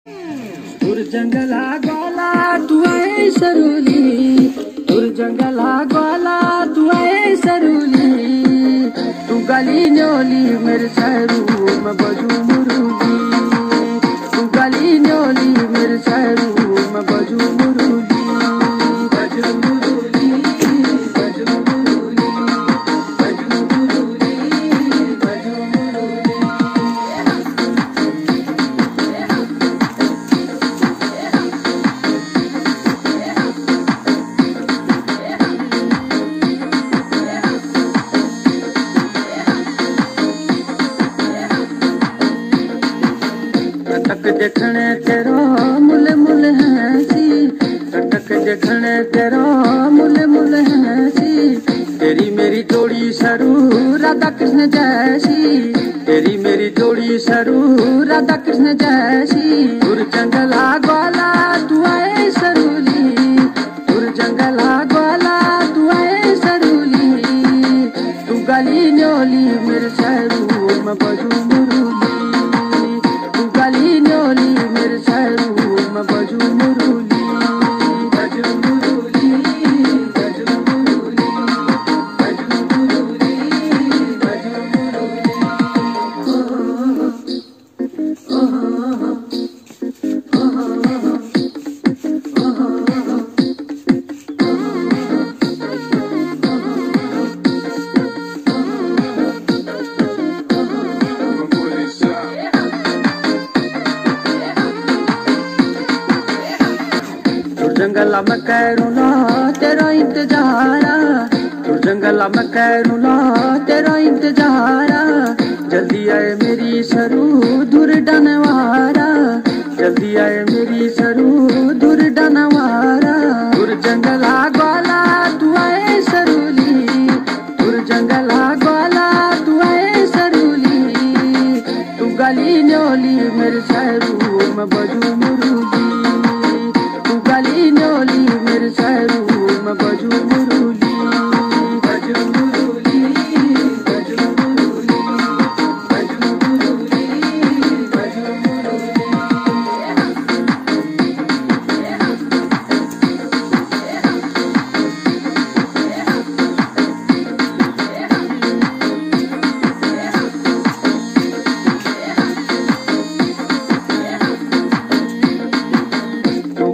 तुर जंगला ग्वाला तू आए सरूली, तुर जंगला ग्वाला तू आए सरूली, तू गली न्योली मेरे सरू में बजू मुरूली, तू गली न्योली मेरे सरू में बजू मुरूली, बजू मुरूली, बजू मुरूली, बजू मुरूली, बजू मुरूली। टक देखने तेरो मुल मुल है सी, टक देखने तेरो मुल मुल है सी, तेरी मेरी जोड़ी सरू राधा कृष्ण जैसी, तेरी मेरी जोड़ी सरू राधा कृष्ण जैसी। तुर जंगला ग्वाला तू आए सरूली, तुर जंगला ग्वाला तू आए सरूली, तू गली न्योली मेरे सरू में बजू मुरूली, तू गली न्योली मेरे सरू में बजू मुरूली, बजू मुरूली, बजू मुरूली, बजू मुरूली, बजू मुरूली। जंगला में करूँ ना तेरा इंतजारा, तू जंगला में करूँ ना तेरा इंतजारा, जल्दी आए मेरी सरू दूर डनवारा, जल्दी आए मेरी सरू दूर डनवारा। तुर जंगला ग्वाला तू आए सरूली, तुर जंगला ग्वाला तू आए सरूली, तू गली न्योली मेरे सरू में बजू मुरूली, गली न्योली मेरे सरू में बजू मुरूली, बजू मुरूली, बजू मुरूली, बजू मुरूली, बजू मुरूली।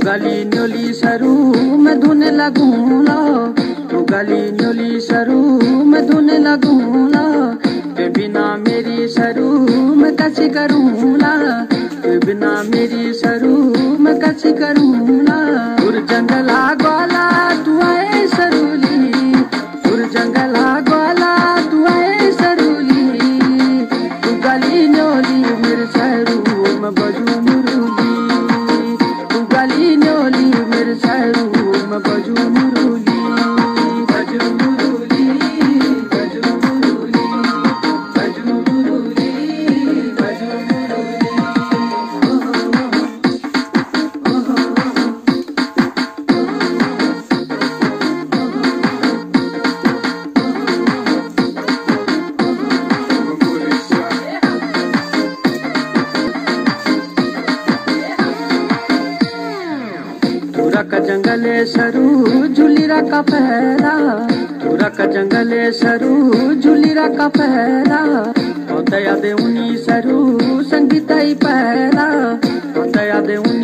गली न्योली सरू में धुन लगूंगा, तू गली न्योली सरू में धुन लगूंगा, के बिना मेरी सरू में कैसे करूँगा, के बिना मेरी सरू में कैसे करूँगा। तुर जंगला ग्वाला तू आए सरूली, तुर जंगला ग्वाला तू आए सरूली, तू गली न्योली मेरे सरू में बजू मुरूली, तू गली न्योली मेरे सरू में बजू मुरूली, बजू मुरूली, बजू मुरूली, बजू मुरूली, बजू मुरूली। तुरा का जंगले सरू झूलीरा का पहरा, तुरा का जंगले सरू झूलीरा का पहरा, तो दया दे उनी सरू संगीता ही पहरा, तो दया दे उनी